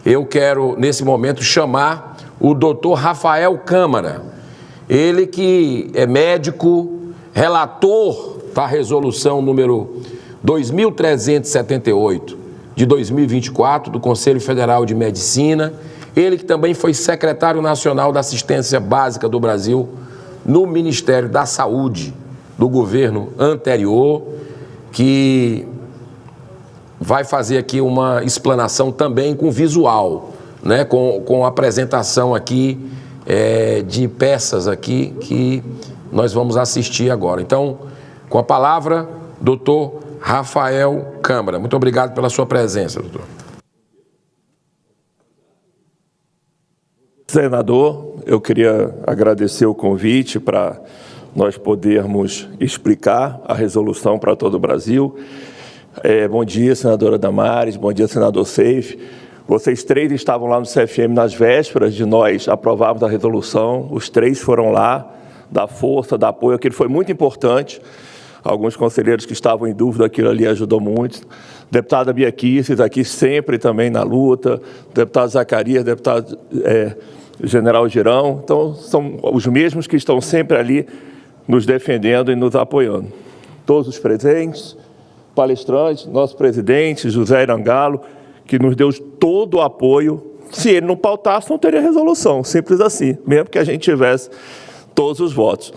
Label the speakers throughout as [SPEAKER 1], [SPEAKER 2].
[SPEAKER 1] eu quero, nesse momento, chamar o doutor Rafael Câmara, ele que é médico, relator da resolução número 2378 de 2024 do Conselho Federal de Medicina, ele que também foi secretário nacional da Assistência Básica do Brasil no Ministério da Saúde do governo anterior, que vai fazer aqui uma explanação também com visual, né, com apresentação aqui de peças aqui que nós vamos assistir agora. Então, com a palavra, doutor Rafael Câmara. Muito obrigado pela sua presença, doutor.
[SPEAKER 2] Senador, eu queria agradecer o convite para nós podermos explicar a resolução para todo o Brasil. Bom dia, senadora Damares, bom dia, senador Seif. Vocês três estavam lá no CFM nas vésperas de nós aprovarmos a resolução, os três foram lá, dar força, dar apoio, aquilo foi muito importante. Alguns conselheiros que estavam em dúvida, aquilo ali ajudou muito. Deputada Bia Kicis aqui sempre também na luta, deputado Zacarias, deputado general Girão, então são os mesmos que estão sempre ali nos defendendo e nos apoiando. Todos os presentes, palestrantes, nosso presidente, José Irangalo, que nos deu todo o apoio. Se ele não pautasse, não teria resolução, simples assim, mesmo que a gente tivesse todos os votos.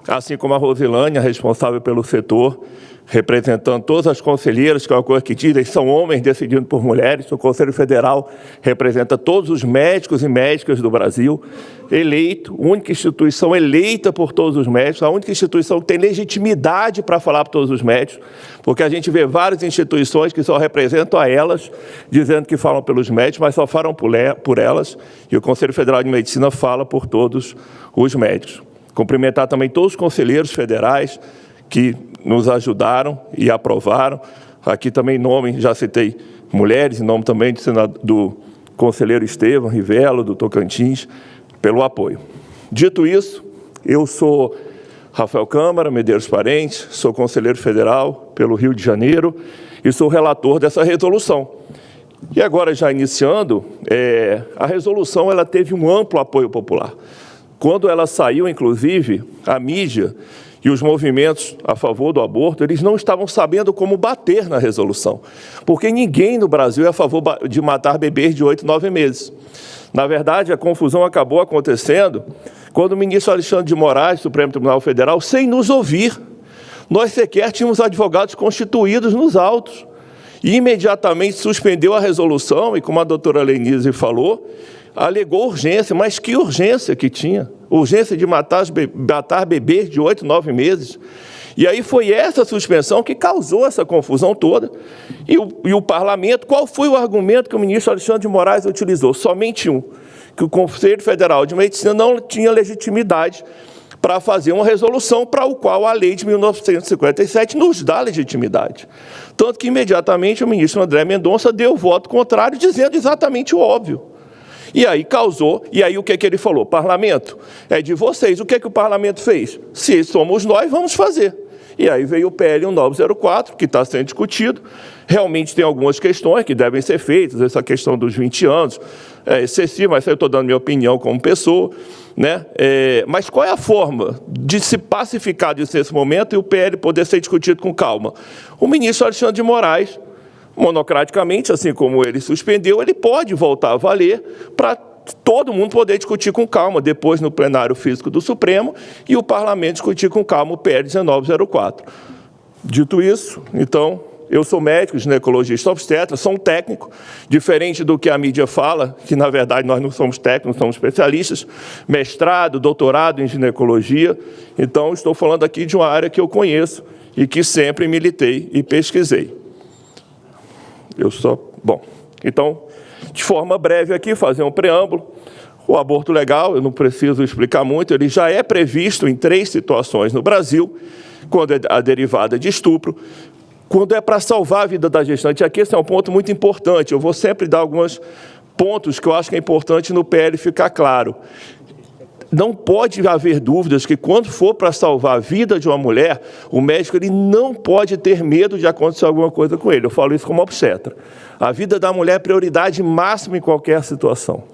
[SPEAKER 2] Assim como a Rosilânia, responsável pelo setor, representando todas as conselheiras, que é uma coisa que dizem, são homens decidindo por mulheres. O Conselho Federal representa todos os médicos e médicas do Brasil, eleito, única instituição eleita por todos os médicos, a única instituição que tem legitimidade para falar por todos os médicos, porque a gente vê várias instituições que só representam a elas, dizendo que falam pelos médicos, mas só falam por elas, e o Conselho Federal de Medicina fala por todos os médicos. Cumprimentar também todos os conselheiros federais que nos ajudaram e aprovaram. Aqui também em nome, já citei mulheres, em nome também do conselheiro Estevão Rivelo, do Tocantins, pelo apoio. Dito isso, eu sou Rafael Câmara Medeiros Parentes, sou conselheiro federal pelo Rio de Janeiro e sou relator dessa resolução. E agora, já iniciando, a resolução ela teve um amplo apoio popular. Quando ela saiu, inclusive, a mídia e os movimentos a favor do aborto, eles não estavam sabendo como bater na resolução, porque ninguém no Brasil é a favor de matar bebês de 8, 9 meses. Na verdade, a confusão acabou acontecendo quando o ministro Alexandre de Moraes, do Supremo Tribunal Federal, sem nos ouvir, nós sequer tínhamos advogados constituídos nos autos, e imediatamente suspendeu a resolução, e como a doutora Lenise falou, alegou urgência, mas que urgência que tinha? Urgência de matar bebês de 8, 9 meses. E aí foi essa suspensão que causou essa confusão toda. E o parlamento, qual foi o argumento que o ministro Alexandre de Moraes utilizou? Somente um, que o Conselho Federal de Medicina não tinha legitimidade para fazer uma resolução para o qual a lei de 1957 nos dá legitimidade. Tanto que imediatamente o ministro André Mendonça deu voto contrário, dizendo exatamente o óbvio. E aí causou, e aí o que ele falou? Parlamento, é de vocês. O que o parlamento fez? Se somos nós, vamos fazer. E aí veio o PL 1904, que está sendo discutido. Realmente tem algumas questões que devem ser feitas, essa questão dos 20 anos é excessiva, mas eu estou dando minha opinião como pessoa, né? Mas qual é a forma de se pacificar disso nesse momento e o PL poder ser discutido com calma? O ministro Alexandre de Moraes, monocraticamente, assim como ele suspendeu, ele pode voltar a valer para todo mundo poder discutir com calma, depois no plenário físico do Supremo, e o parlamento discutir com calma o PL 1904. Dito isso, então, eu sou médico, ginecologista obstetra, sou um técnico, diferente do que a mídia fala, que na verdade nós não somos técnicos, somos especialistas, mestrado, doutorado em ginecologia, então estou falando aqui de uma área que eu conheço e que sempre militei e pesquisei. Bom, então, de forma breve aqui, fazer um preâmbulo. O aborto legal, eu não preciso explicar muito, ele já é previsto em 3 situações no Brasil, quando é a derivada de estupro, quando é para salvar a vida da gestante. Aqui esse é um ponto muito importante, eu vou sempre dar alguns pontos que eu acho que é importante no PL ficar claro. não pode haver dúvidas que quando for para salvar a vida de uma mulher, o médico ele não pode ter medo de acontecer alguma coisa com ele. Eu falo isso como obstetra. A vida da mulher é prioridade máxima em qualquer situação.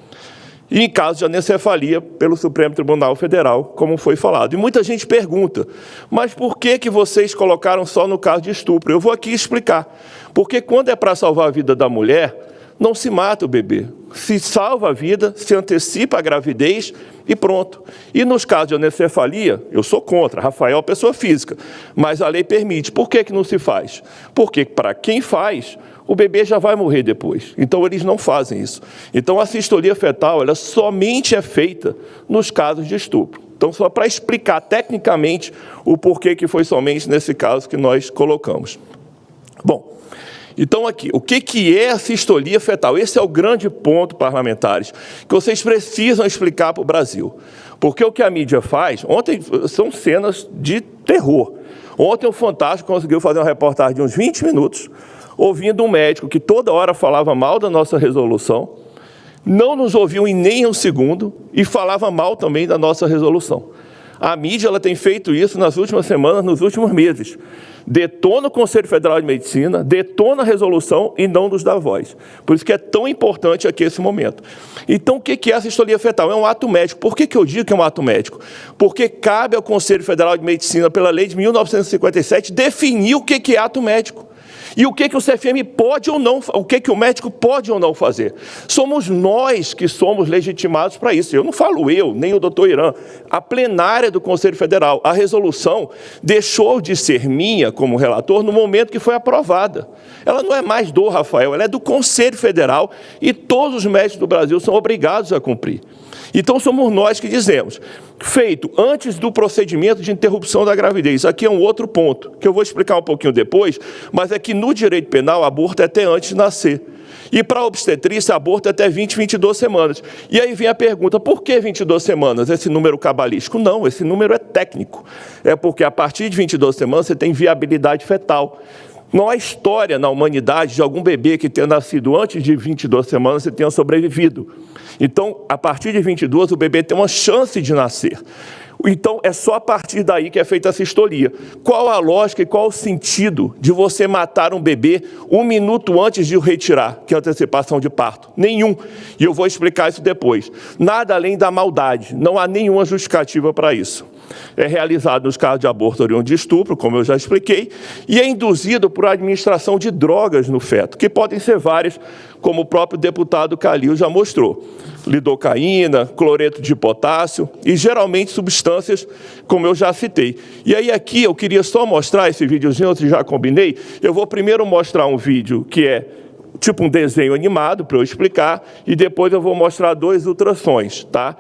[SPEAKER 2] E em caso de anencefalia, pelo Supremo Tribunal Federal, como foi falado. E muita gente pergunta, mas por que vocês colocaram só no caso de estupro? Eu vou aqui explicar. Porque quando é para salvar a vida da mulher, não se mata o bebê. Se salva a vida, se antecipa a gravidez e pronto. E nos casos de anencefalia, eu sou contra, Rafael é pessoa física, mas a lei permite. Por que não se faz? Porque para quem faz, o bebê já vai morrer depois. Então, eles não fazem isso. Então, a sistolia fetal, ela somente é feita nos casos de estupro. Então, só para explicar tecnicamente o porquê que foi somente nesse caso que nós colocamos. Bom, então aqui, o que é a sistolia fetal? Esse é o grande ponto, parlamentares, que vocês precisam explicar para o Brasil. Porque o que a mídia faz, ontem são cenas de terror. Ontem o Fantástico conseguiu fazer uma reportagem de uns 20 minutos, ouvindo um médico que toda hora falava mal da nossa resolução, não nos ouviu em nem um segundo e falava mal também da nossa resolução. A mídia ela tem feito isso nas últimas semanas, nos últimos meses. Detona o Conselho Federal de Medicina, detona a resolução e não nos dá voz. Por isso que é tão importante aqui esse momento. Então, o que é a sistolia fetal? É um ato médico. Por que eu digo que é um ato médico? Porque cabe ao Conselho Federal de Medicina, pela lei de 1957, definir o que é ato médico. E o que o CFM pode ou não, o que o médico pode ou não fazer. Somos nós que somos legitimados para isso. Eu não falo eu, nem o doutor Irã. A plenária do Conselho Federal, a resolução deixou de ser minha como relator no momento que foi aprovada. Ela não é mais do Rafael, ela é do Conselho Federal e todos os médicos do Brasil são obrigados a cumprir. Então, somos nós que dizemos, feito antes do procedimento de interrupção da gravidez. Aqui é um outro ponto, que eu vou explicar um pouquinho depois, mas é que no direito penal, aborto é até antes de nascer. E para a obstetrícia, aborto é até 20, 22 semanas. E aí vem a pergunta, por que 22 semanas? Esse número cabalístico? Não, esse número é técnico. É porque a partir de 22 semanas você tem viabilidade fetal. Não há história na humanidade de algum bebê que tenha nascido antes de 22 semanas e tenha sobrevivido. Então, a partir de 22, o bebê tem uma chance de nascer. Então, é só a partir daí que é feita a sistolia. Qual a lógica e qual o sentido de você matar um bebê 1 minuto antes de o retirar, que é a antecipação de parto? Nenhum. E eu vou explicar isso depois. Nada além da maldade. Não há nenhuma justificativa para isso. É realizado nos casos de aborto oriundo de estupro, como eu já expliquei, e é induzido por administração de drogas no feto, que podem ser várias, como o próprio deputado Calil já mostrou. Lidocaína, cloreto de potássio e, geralmente, substâncias, como eu já citei. E aí, aqui, eu queria só mostrar esse videozinho, eu já combinei. Eu vou primeiro mostrar um vídeo que é tipo um desenho animado, para eu explicar, e depois eu vou mostrar 2 ultrassons, tá?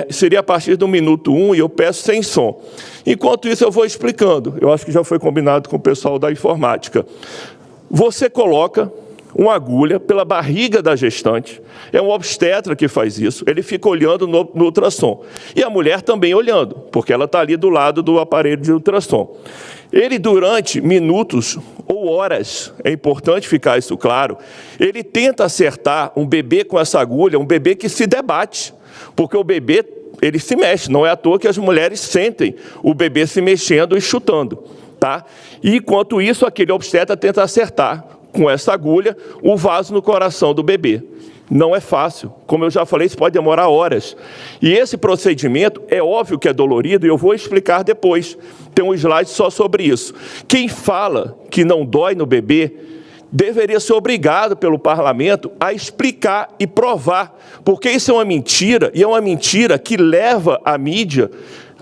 [SPEAKER 2] Seria a partir do minuto 1 e eu peço sem som. Enquanto isso, eu vou explicando. Eu acho que já foi combinado com o pessoal da informática. Você coloca uma agulha pela barriga da gestante, é um obstetra que faz isso, ele fica olhando no ultrassom. E a mulher também olhando, porque ela está ali do lado do aparelho de ultrassom. Ele, durante minutos ou horas, é importante ficar isso claro, ele tenta acertar um bebê com essa agulha, um bebê que se debate, porque o bebê, ele se mexe, não é à toa que as mulheres sentem o bebê se mexendo e chutando, tá? E, enquanto isso, aquele obstetra tenta acertar com essa agulha o vaso no coração do bebê. Não é fácil. Como eu já falei, isso pode demorar horas. E esse procedimento é óbvio que é dolorido e eu vou explicar depois. Tem um slide só sobre isso. Quem fala que não dói no bebê deveria ser obrigado pelo parlamento a explicar e provar, porque isso é uma mentira, e é uma mentira que leva a mídia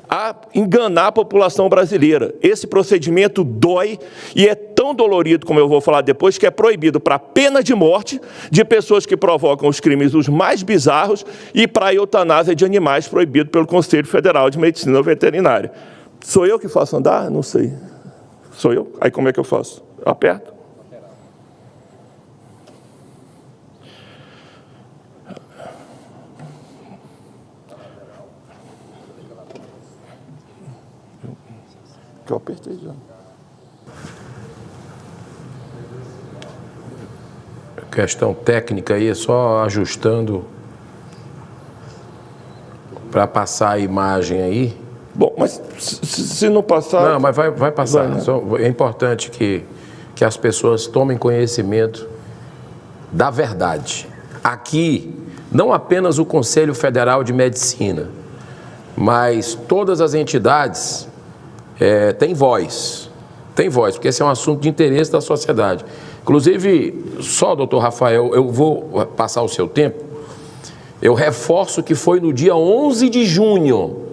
[SPEAKER 2] a enganar a população brasileira. Esse procedimento dói e é tão dolorido, como eu vou falar depois, que é proibido para pena de morte de pessoas que provocam os crimes os mais bizarros e para a eutanásia de animais, proibido pelo Conselho Federal de Medicina Veterinária. Sou eu que faço andar? Não sei. Sou eu? Aí como é que eu faço? Eu aperto? Que eu apertei já.
[SPEAKER 1] Questão técnica aí, é só ajustando. para passar a imagem aí.
[SPEAKER 2] Bom, mas se não passar...
[SPEAKER 1] Não, mas vai passar.
[SPEAKER 2] Vai, né?
[SPEAKER 1] É importante que as pessoas tomem conhecimento da verdade. Aqui, não apenas o Conselho Federal de Medicina, mas todas as entidades têm voz. Tem voz, porque esse é um assunto de interesse da sociedade. Inclusive, só, doutor Rafael, eu vou passar o seu tempo, eu reforço que foi no dia 11 de junho,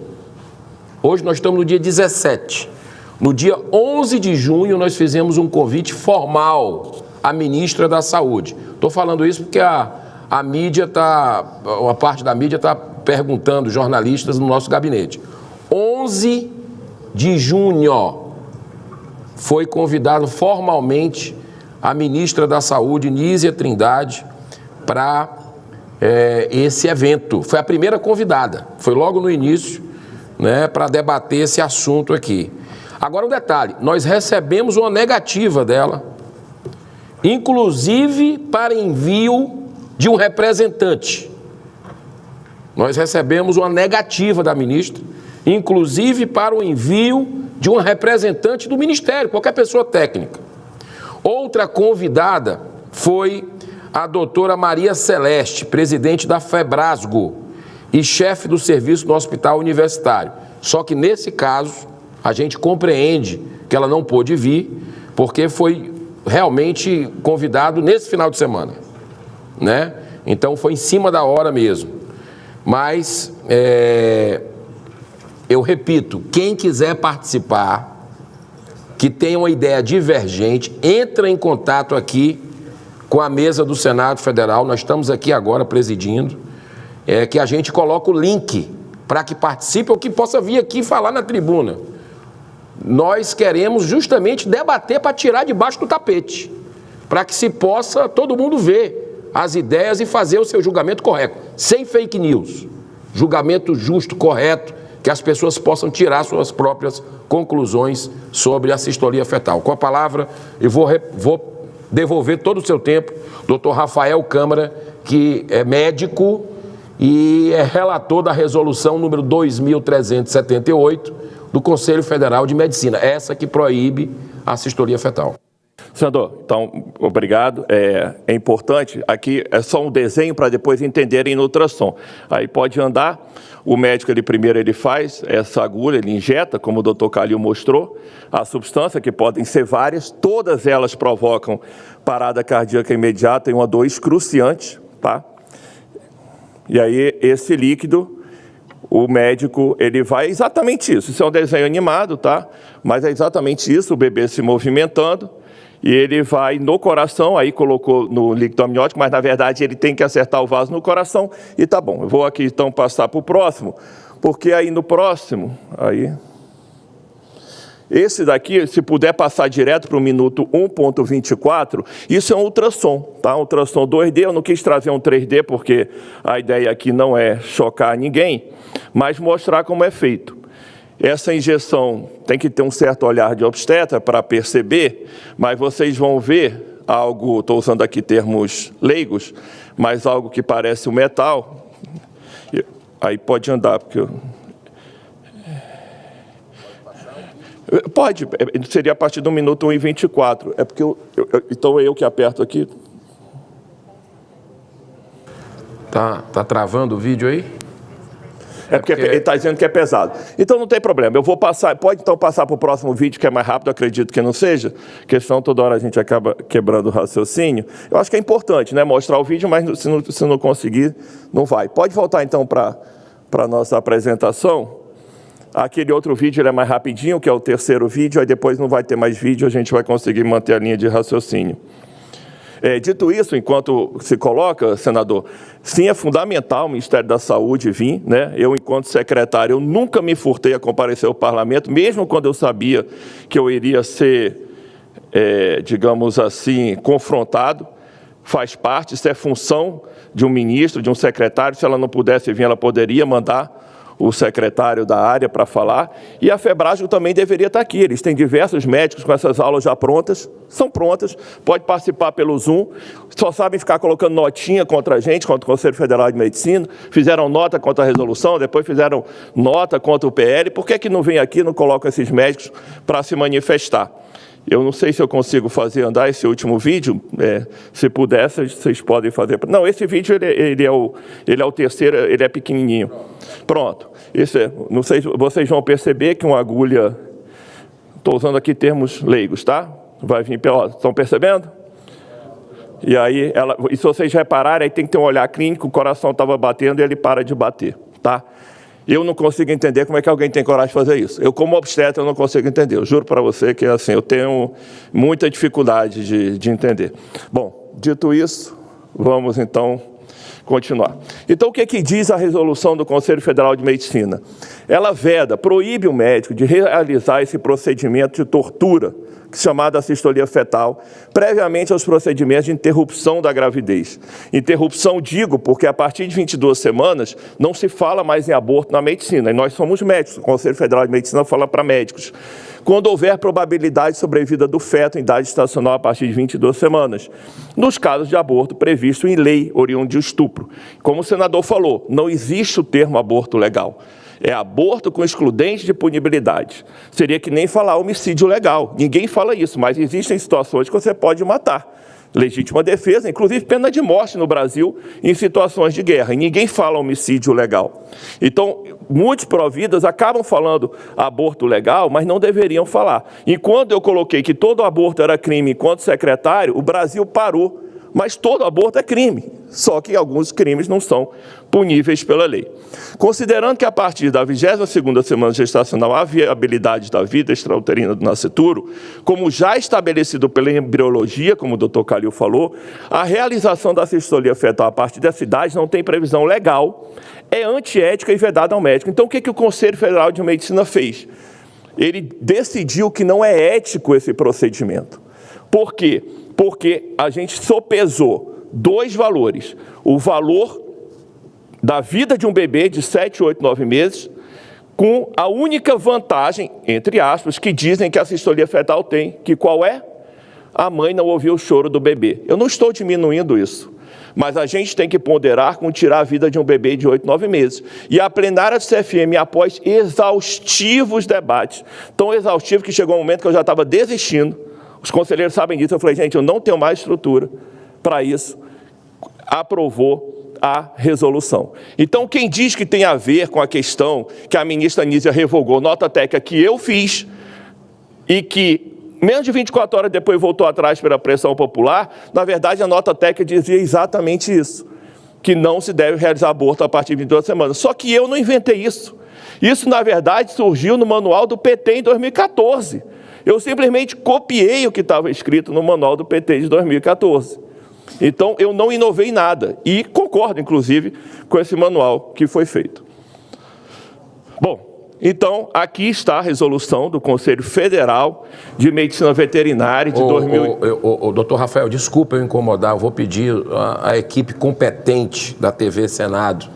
[SPEAKER 1] hoje nós estamos no dia 17, no dia 11 de junho nós fizemos um convite formal à ministra da Saúde. Estou falando isso porque a mídia uma parte da mídia está perguntando, jornalistas no nosso gabinete. 11 de junho foi convidado formalmente a ministra da Saúde, Nízia Trindade, para esse evento. Foi a primeira convidada, foi logo no início, né, para debater esse assunto aqui. Agora um detalhe, nós recebemos uma negativa dela, inclusive para envio de um representante. Nós recebemos uma negativa da ministra, inclusive para o envio de um representante do Ministério, qualquer pessoa técnica. Outra convidada foi a doutora Maria Celeste, presidente da FEBRASGO e chefe do serviço do Hospital Universitário. Só que nesse caso, a gente compreende que ela não pôde vir, porque foi realmente convidado nesse final de semana, né? Então foi em cima da hora mesmo. Mas, eu repito, quem quiser participar, que tenha uma ideia divergente, entra em contato aqui com a mesa do Senado Federal, nós estamos aqui agora presidindo, que a gente coloca o link para que participe ou que possa vir aqui falar na tribuna. Nós queremos justamente debater para tirar debaixo do tapete, para que se possa todo mundo ver as ideias e fazer o seu julgamento correto, sem fake news, julgamento justo, correto, que as pessoas possam tirar suas próprias conclusões sobre a sistolia fetal. Com a palavra, eu vou devolver todo o seu tempo, doutor Rafael Câmara, que é médico e é relator da resolução número 2378 do Conselho Federal de Medicina, essa que proíbe a sistolia fetal.
[SPEAKER 2] Senador, então, obrigado. É importante, aqui é só um desenho para depois entenderem no ultrassom. Aí pode andar, o médico primeiro ele faz essa agulha, ele injeta, como o doutor Calil mostrou, a substância, que podem ser várias, todas elas provocam parada cardíaca imediata e uma dor excruciante, tá? E aí esse líquido, o médico, ele vai exatamente isso é um desenho animado, tá? Mas é exatamente isso, o bebê se movimentando, e ele vai no coração, aí colocou no líquido amniótico, mas na verdade ele tem que acertar o vaso no coração, e tá bom, eu vou aqui então passar para o próximo, porque aí no próximo, aí, esse daqui, se puder passar direto para o minuto 1.24, isso é um ultrassom, tá? Um ultrassom 2D, eu não quis trazer um 3D, porque a ideia aqui não é chocar ninguém, mas mostrar como é feito. Essa injeção tem que ter um certo olhar de obstetra para perceber, mas vocês vão ver algo, estou usando aqui termos leigos, mas algo que parece um metal. Aí pode andar, porque pode, seria a partir do minuto 1:24. É porque então eu que aperto aqui.
[SPEAKER 1] Tá travando o vídeo aí?
[SPEAKER 2] É porque ele está dizendo que é pesado. Então não tem problema, eu vou passar, pode então passar para o próximo vídeo, que é mais rápido, acredito que não seja, questão toda hora a gente acaba quebrando o raciocínio. Eu acho que é importante, né, mostrar o vídeo, mas se não conseguir, não vai. Pode voltar então para a nossa apresentação. Aquele outro vídeo ele é mais rapidinho, que é o terceiro vídeo, aí depois não vai ter mais vídeo, a gente vai conseguir manter a linha de raciocínio. Dito isso, enquanto se coloca, senador, sim, é fundamental o Ministério da Saúde vir, né? Eu, enquanto secretário, eu nunca me furtei a comparecer ao parlamento, mesmo quando eu sabia que eu iria ser, digamos assim, confrontado. Faz parte, isso é função de um ministro, de um secretário. Se ela não pudesse vir, ela poderia mandar o secretário da área para falar, e a Febrasgo também deveria estar aqui. Eles têm diversos médicos com essas aulas já prontas, são prontas, pode participar pelo Zoom, só sabem ficar colocando notinha contra a gente, contra o Conselho Federal de Medicina, fizeram nota contra a resolução, depois fizeram nota contra o PL. Por que não vem aqui e não colocam esses médicos para se manifestar? Eu não sei se eu consigo fazer andar esse último vídeo, se puder, vocês podem fazer. Não, esse vídeo ele é o terceiro, ele é pequenininho. Pronto. Não sei se vocês vão perceber que uma agulha, estou usando aqui termos leigos, tá? Vai vir pela, estão percebendo? E aí, e se vocês repararem, aí tem que ter um olhar clínico, o coração estava batendo e ele para de bater, tá? Eu não consigo entender como é que alguém tem coragem de fazer isso. Eu, como obstetra, eu não consigo entender. Eu juro para você que assim, eu tenho muita dificuldade de entender. Bom, dito isso, vamos então continuar. Então, o que diz a resolução do Conselho Federal de Medicina? Ela veda, proíbe o médico de realizar esse procedimento de tortura, chamada assistolia fetal, previamente aos procedimentos de interrupção da gravidez. Interrupção, digo, porque a partir de 22 semanas não se fala mais em aborto na medicina, e nós somos médicos, o Conselho Federal de Medicina fala para médicos. Quando houver probabilidade de sobrevida do feto em idade estacional a partir de 22 semanas, nos casos de aborto previsto em lei oriundo de estupro. Como o senador falou, não existe o termo aborto legal. É aborto com excludente de punibilidade. Seria que nem falar homicídio legal. Ninguém fala isso, mas existem situações que você pode matar. Legítima defesa, inclusive pena de morte no Brasil em situações de guerra. E ninguém fala homicídio legal. Então, muitos pró-vidas acabam falando aborto legal, mas não deveriam falar. E quando eu coloquei que todo aborto era crime enquanto secretário, o Brasil parou. Mas todo aborto é crime, só que alguns crimes não são puníveis pela lei. Considerando que a partir da 22ª semana gestacional há viabilidade da vida extrauterina do nascituro, como já estabelecido pela embriologia, como o Dr. Calil falou, a realização da assistolia fetal a partir dessa idade não tem previsão legal, é antiética e vedada ao médico. Então, o que o Conselho Federal de Medicina fez? Ele decidiu que não é ético esse procedimento. Por quê? Porque a gente sopesou dois valores. O valor da vida de um bebê de 7, 8, 9 meses, com a única vantagem, entre aspas, que dizem que a assistolia fetal tem, que qual é? A mãe não ouviu o choro do bebê. Eu não estou diminuindo isso, mas a gente tem que ponderar com tirar a vida de um bebê de 8, 9 meses. E a plenária do CFM, após exaustivos debates, tão exaustivos que chegou um momento que eu já estava desistindo, os conselheiros sabem disso, eu falei, gente, eu não tenho mais estrutura para isso, aprovou a resolução. Então, quem diz que tem a ver com a questão que a ministra Anísia revogou, nota técnica que eu fiz, e que menos de 24 horas depois voltou atrás pela pressão popular, na verdade, a nota técnica dizia exatamente isso, que não se deve realizar aborto a partir de 22 semanas. Só que eu não inventei isso. Isso, na verdade, surgiu no manual do PT em 2014. Eu simplesmente copiei o que estava escrito no manual do PT de 2014. Então, eu não inovei nada. E concordo, inclusive, com esse manual que foi feito. Bom, então, aqui está a resolução do Conselho Federal de Medicina Veterinária de 2000.
[SPEAKER 1] Doutor Rafael, desculpa eu incomodar, eu vou pedir à equipe competente da TV Senado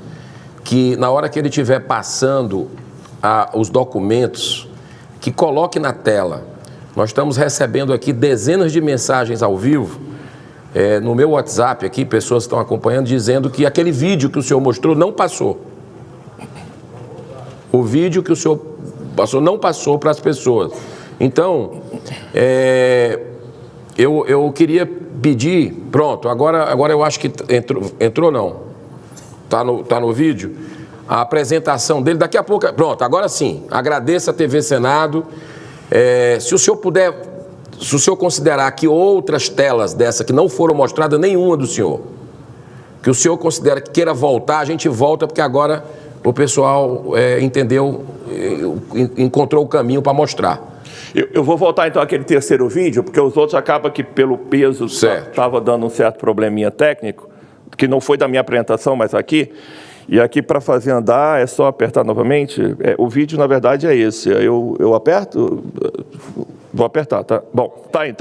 [SPEAKER 1] que, na hora que ele estiver passando os documentos, que coloque na tela. Nós estamos recebendo aqui dezenas de mensagens ao vivo, no meu WhatsApp aqui, pessoas estão acompanhando, dizendo que aquele vídeo que o senhor mostrou não passou. O vídeo que o senhor passou não passou para as pessoas. Então, eu queria pedir, pronto, agora eu acho que entrou não, tá no vídeo, a apresentação dele, daqui a pouco, pronto, agora sim, agradeço a TV Senado. Se o senhor puder, se o senhor considerar que outras telas dessa que não foram mostradas, nenhuma do senhor, que o senhor considera que queira voltar, a gente volta, porque agora o pessoal entendeu, encontrou o caminho para mostrar.
[SPEAKER 2] Eu vou voltar então àquele terceiro vídeo, porque os outros acabam que pelo peso estava dando um certo probleminha técnico, que não foi da minha apresentação, mas aqui. E aqui, para fazer andar, é só apertar novamente. O vídeo, na verdade, é esse. Eu aperto? Vou apertar, tá? Bom, tá indo.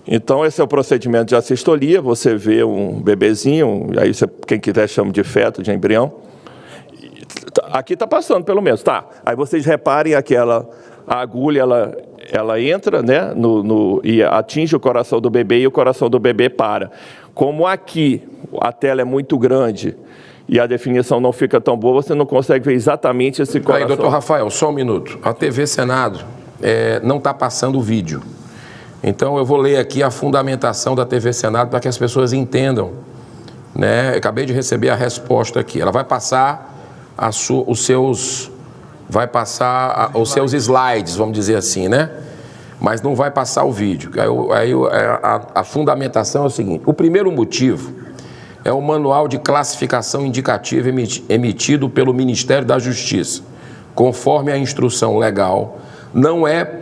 [SPEAKER 2] Então, esse é o procedimento de assistolia. Você vê um bebezinho, aí você, quem quiser chama de feto, de embrião. Aqui está passando, pelo menos. Tá. Aí vocês reparem a agulha, ela entra, né, e atinge o coração do bebê e o coração do bebê para. Como aqui a tela é muito grande e a definição não fica tão boa, você não consegue ver exatamente esse coração.
[SPEAKER 1] Aí, doutor Rafael, só um minuto. A TV Senado não está passando o vídeo. Então, eu vou ler aqui a fundamentação da TV Senado para que as pessoas entendam. Né? Eu acabei de receber a resposta aqui. Ela vai passar os seus slides, vamos dizer assim, né? Mas não vai passar o vídeo. A fundamentação é o seguinte: o primeiro motivo é o manual de classificação indicativa emitido pelo Ministério da Justiça. Conforme a instrução legal, não é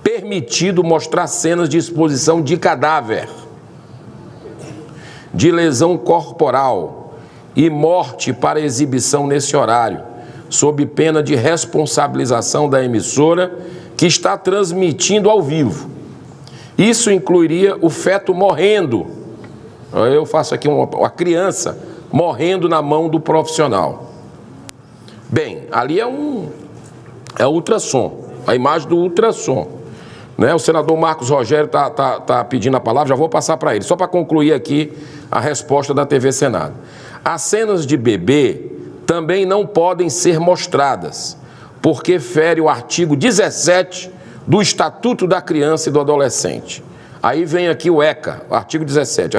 [SPEAKER 1] permitido mostrar cenas de exposição de cadáver, de lesão corporal e morte para exibição nesse horário, sob pena de responsabilização da emissora que está transmitindo ao vivo. Isso incluiria o feto morrendo. Eu faço aqui uma criança morrendo na mão do profissional. Bem, ali é ultrassom, a imagem do ultrassom. Né? O senador Marcos Rogério está pedindo a palavra, já vou passar para ele, só para concluir aqui a resposta da TV Senado. As cenas de bebê também não podem ser mostradas, porque fere o artigo 17 do Estatuto da Criança e do Adolescente. Aí vem aqui o ECA, artigo 17.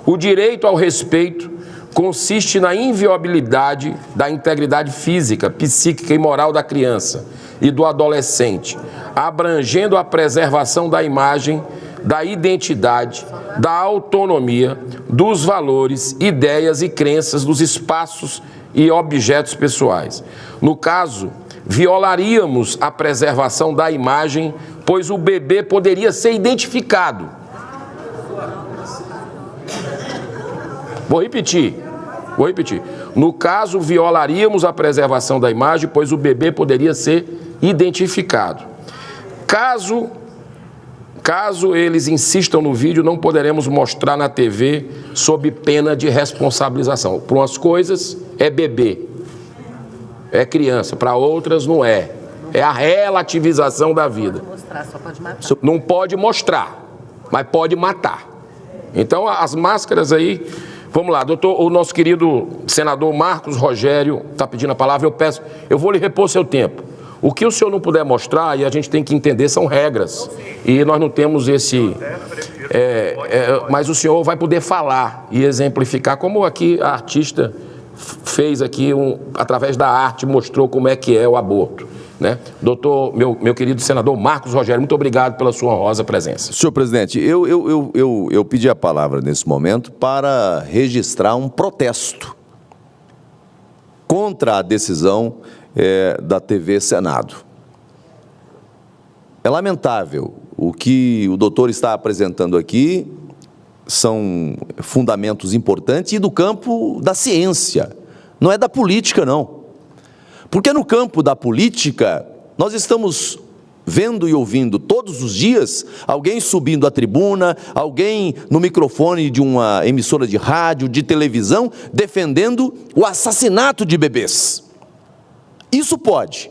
[SPEAKER 1] O direito ao respeito consiste na inviolabilidade da integridade física, psíquica e moral da criança e do adolescente, abrangendo a preservação da imagem, da identidade, da autonomia, dos valores, ideias e crenças dos espaços e objetos pessoais. No caso, violaríamos a preservação da imagem, pois o bebê poderia ser identificado. Vou repetir. No caso, violaríamos a preservação da imagem, pois o bebê poderia ser identificado. Caso eles insistam no vídeo, não poderemos mostrar na TV sob pena de responsabilização. Para umas coisas é bebê, é criança, para outras não é. É a relativização da vida. Não pode mostrar, mas pode matar. Então, as máscaras aí... Vamos lá, doutor, o nosso querido senador Marcos Rogério está pedindo a palavra, eu vou lhe repor seu tempo. O que o senhor não puder mostrar, e a gente tem que entender, são regras. E nós não temos esse... mas o senhor vai poder falar e exemplificar, como aqui a artista fez aqui, através da arte, mostrou como é que é o aborto. Né? Doutor, meu querido senador Marcos Rogério, muito obrigado pela sua honrosa presença.
[SPEAKER 3] Senhor presidente, eu pedi a palavra nesse momento para registrar um protesto contra a decisão da TV Senado. É lamentável. O que o doutor está apresentando aqui são fundamentos importantes e do campo da ciência, não é da política, não. Porque no campo da política, nós estamos vendo e ouvindo todos os dias alguém subindo à tribuna, alguém no microfone de uma emissora de rádio, de televisão, defendendo o assassinato de bebês. Isso pode.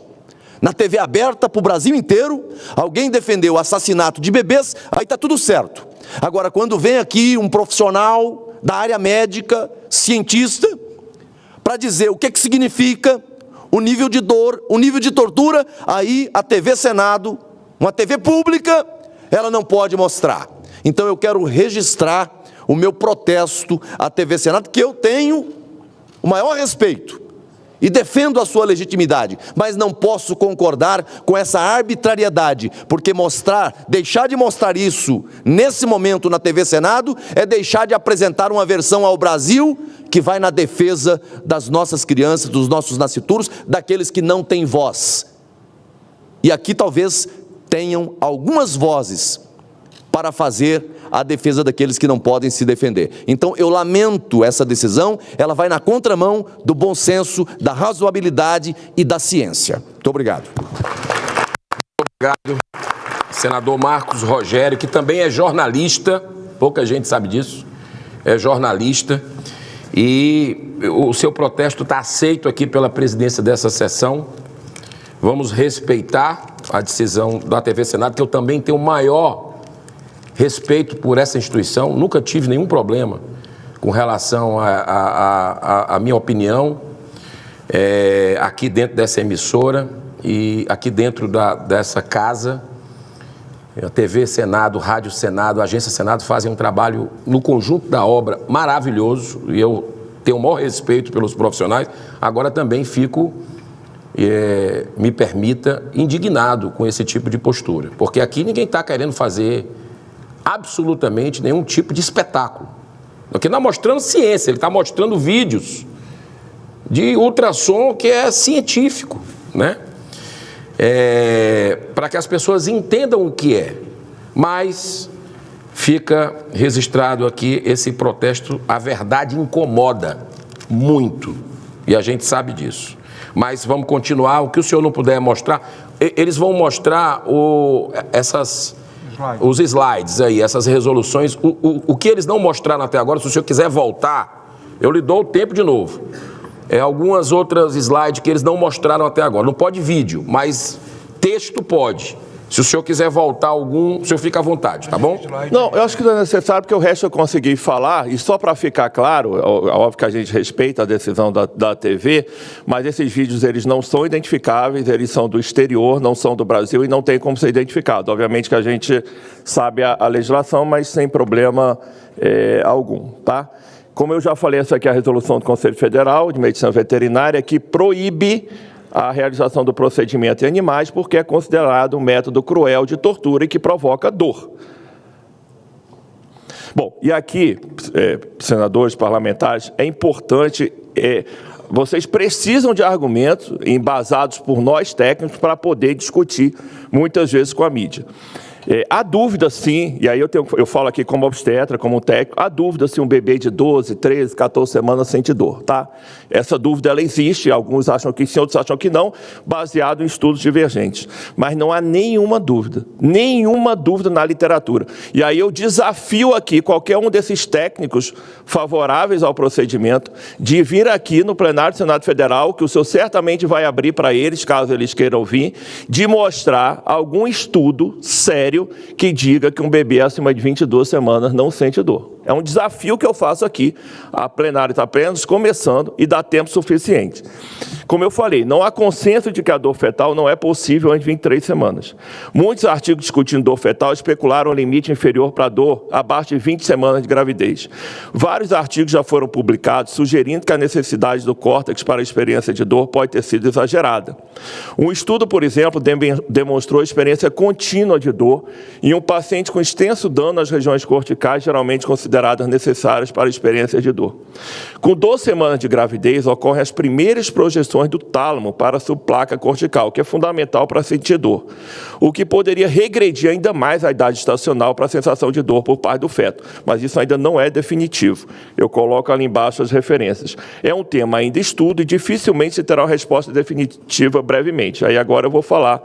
[SPEAKER 3] Na TV aberta para o Brasil inteiro, alguém defendeu o assassinato de bebês, aí está tudo certo. Agora, quando vem aqui um profissional da área médica, cientista, para dizer o que significa o nível de dor, o nível de tortura, aí a TV Senado, uma TV pública, ela não pode mostrar. Então eu quero registrar o meu protesto à TV Senado, que eu tenho o maior respeito e defendo a sua legitimidade, mas não posso concordar com essa arbitrariedade, porque deixar de mostrar isso nesse momento na TV Senado é deixar de apresentar uma versão ao Brasil que vai na defesa das nossas crianças, dos nossos nascituros, daqueles que não têm voz. E aqui talvez tenham algumas vozes para fazer a defesa daqueles que não podem se defender. Então eu lamento essa decisão, ela vai na contramão do bom senso, da razoabilidade e da ciência. Muito obrigado.
[SPEAKER 1] Obrigado, senador Marcos Rogério, que também é jornalista, pouca gente sabe disso, é jornalista. E o seu protesto está aceito aqui pela presidência dessa sessão. Vamos respeitar a decisão da TV Senado, que eu também tenho o maior respeito por essa instituição. Nunca tive nenhum problema com relação à minha opinião aqui dentro dessa emissora e aqui dentro dessa casa. A TV Senado, Rádio Senado, a Agência Senado fazem um trabalho no conjunto da obra maravilhoso e eu tenho o maior respeito pelos profissionais. Agora também fico, me permita, indignado com esse tipo de postura, porque aqui ninguém está querendo fazer absolutamente nenhum tipo de espetáculo. Aqui não está mostrando ciência, ele está mostrando vídeos de ultrassom que é científico, né? Para que as pessoas entendam o que é, mas fica registrado aqui esse protesto. A verdade incomoda muito e a gente sabe disso, mas vamos continuar. O que o senhor não puder mostrar, eles vão mostrar os slides aí, essas resoluções. O que eles não mostraram até agora, se o senhor quiser voltar, eu lhe dou o tempo de novo. Algumas outras slides que eles não mostraram até agora. Não pode vídeo, mas texto pode. Se o senhor quiser voltar algum, o senhor fica à vontade, tá bom?
[SPEAKER 2] Não, eu acho que não é necessário, porque o resto eu consegui falar, e só para ficar claro, óbvio que a gente respeita a decisão da TV, mas esses vídeos, eles não são identificáveis, eles são do exterior, não são do Brasil e não tem como ser identificado. Obviamente que a gente sabe a legislação, mas sem problema algum, tá? Como eu já falei, essa aqui é a resolução do Conselho Federal de Medicina Veterinária, que proíbe a realização do procedimento em animais porque é considerado um método cruel de tortura e que provoca dor. Bom, e aqui, senadores, parlamentares, é importante, vocês precisam de argumentos embasados por nós técnicos para poder discutir muitas vezes com a mídia. Há dúvida, sim, e aí eu falo aqui como obstetra, como técnico, há dúvida se um bebê de 12, 13, 14 semanas sente dor, tá? Essa dúvida, ela existe, alguns acham que sim, outros acham que não, baseado em estudos divergentes. Mas não há nenhuma dúvida na literatura. E aí eu desafio aqui qualquer um desses técnicos favoráveis ao procedimento de vir aqui no plenário do Senado Federal, que o senhor certamente vai abrir para eles, caso eles queiram vir, de mostrar algum estudo sério que diga que um bebê acima de 22 semanas não sente dor. É um desafio que eu faço aqui. A plenária está apenas começando e dá tempo suficiente. Como eu falei, não há consenso de que a dor fetal não é possível antes de 23 semanas. Muitos artigos discutindo dor fetal especularam o limite inferior para a dor abaixo de 20 semanas de gravidez. Vários artigos já foram publicados sugerindo que a necessidade do córtex para a experiência de dor pode ter sido exagerada. Um estudo, por exemplo, demonstrou experiência contínua de dor em um paciente com extenso dano nas regiões corticais, geralmente consideradas necessárias para a experiência de dor. Com 12 semanas de gravidez, ocorrem as primeiras projeções do tálamo para a subplaca cortical, que é fundamental para sentir dor, o que poderia regredir ainda mais a idade estacional para a sensação de dor por parte do feto, mas isso ainda não é definitivo. Eu coloco ali embaixo as referências. É um tema ainda estudo e dificilmente se terá uma resposta definitiva brevemente. Aí agora eu vou falar.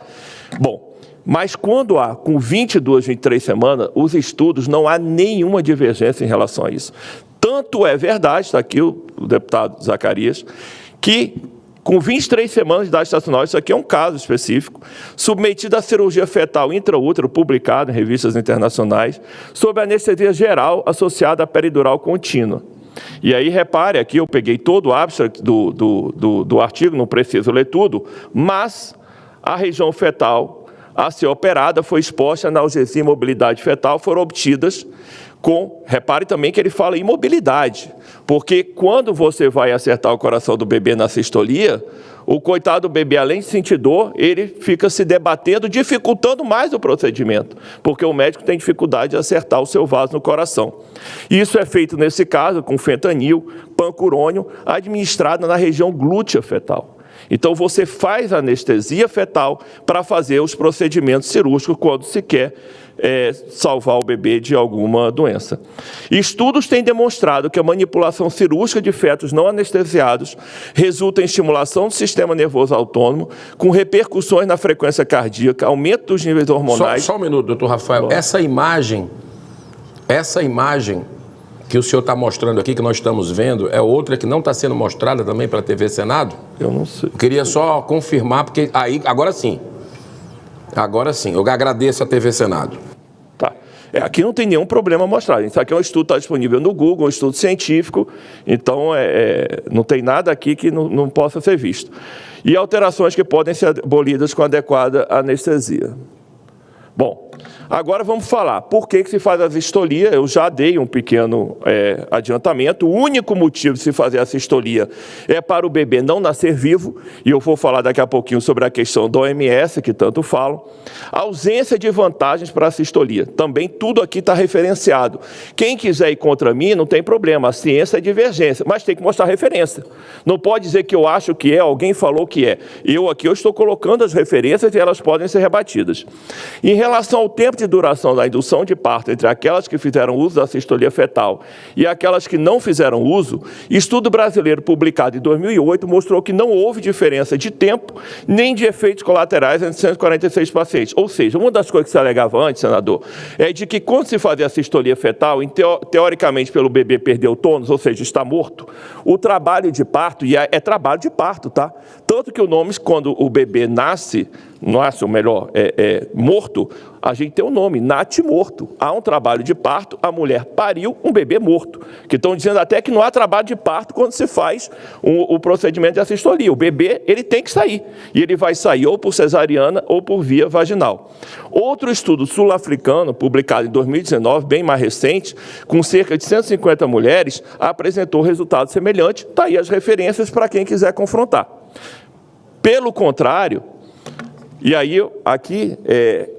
[SPEAKER 2] Bom, mas quando há, com 22, 23 semanas, os estudos, não há nenhuma divergência em relação a isso. Tanto é verdade, está aqui o deputado Zacarias, que com 23 semanas de idade estacional, isso aqui é um caso específico, submetido à cirurgia fetal intraútero, publicado em revistas internacionais, sob anestesia geral associada à peridural contínua. E aí, repare, aqui eu peguei todo o abstract do artigo, não preciso ler tudo, mas a região fetal a ser operada foi exposta à analgesia e mobilidade fetal, foram obtidas com, repare também que ele fala imobilidade, porque quando você vai acertar o coração do bebê na sistolia, o coitado do bebê, além de sentir dor, ele fica se debatendo, dificultando mais o procedimento, porque o médico tem dificuldade de acertar o seu vaso no coração. Isso é feito, nesse caso, com fentanil, pancurônio, administrado na região glútea fetal. Então, você faz anestesia fetal para fazer os procedimentos cirúrgicos quando se quer salvar o bebê de alguma doença. Estudos têm demonstrado que a manipulação cirúrgica de fetos não anestesiados resulta em estimulação do sistema nervoso autônomo, com repercussões na frequência cardíaca, aumento dos níveis hormonais...
[SPEAKER 1] Só um minuto, doutor Rafael. Essa imagem que o senhor está mostrando aqui, que nós estamos vendo, é outra que não está sendo mostrada também para a TV Senado?
[SPEAKER 2] Eu não sei.
[SPEAKER 1] Eu queria só confirmar, porque aí, agora sim, eu agradeço a TV Senado.
[SPEAKER 2] Tá. Aqui não tem nenhum problema mostrar. Isso aqui é um estudo que está disponível no Google, um estudo científico, então não tem nada aqui que não possa ser visto. E alterações que podem ser abolidas com adequada anestesia. Bom, agora vamos falar por que se faz a sistolia. Eu já dei um pequeno adiantamento. O único motivo de se fazer a sistolia é para o bebê não nascer vivo, e eu vou falar daqui a pouquinho sobre a questão da OMS, que tanto falam. A ausência de vantagens para a sistolia. Também tudo aqui está referenciado. Quem quiser ir contra mim, não tem problema, a ciência é divergência, mas tem que mostrar referência. Não pode dizer que eu acho que é, alguém falou que é. Eu estou colocando as referências e elas podem ser rebatidas. Em relação ao tempo de duração da indução de parto entre aquelas que fizeram uso da sistolia fetal e aquelas que não fizeram uso, estudo brasileiro publicado em 2008 mostrou que não houve diferença de tempo nem de efeitos colaterais entre 146 pacientes. Ou seja, uma das coisas que se alegava antes, senador, é de que quando se fazia a sistolia fetal, teoricamente pelo bebê perder o tônus, ou seja, está morto, o trabalho de parto, e é trabalho de parto, tá? Tanto que o nome, quando o bebê nasce, ou melhor, morto, a gente tem o nome, natimorto. Há um trabalho de parto, a mulher pariu um bebê morto. Que estão dizendo até que não há trabalho de parto quando se faz o procedimento de assistolia. O bebê, ele tem que sair. E ele vai sair ou por cesariana ou por via vaginal. Outro estudo sul-africano, publicado em 2019, bem mais recente, com cerca de 150 mulheres, apresentou resultado semelhante. Está aí as referências para quem quiser confrontar. Pelo contrário, e aí, aqui,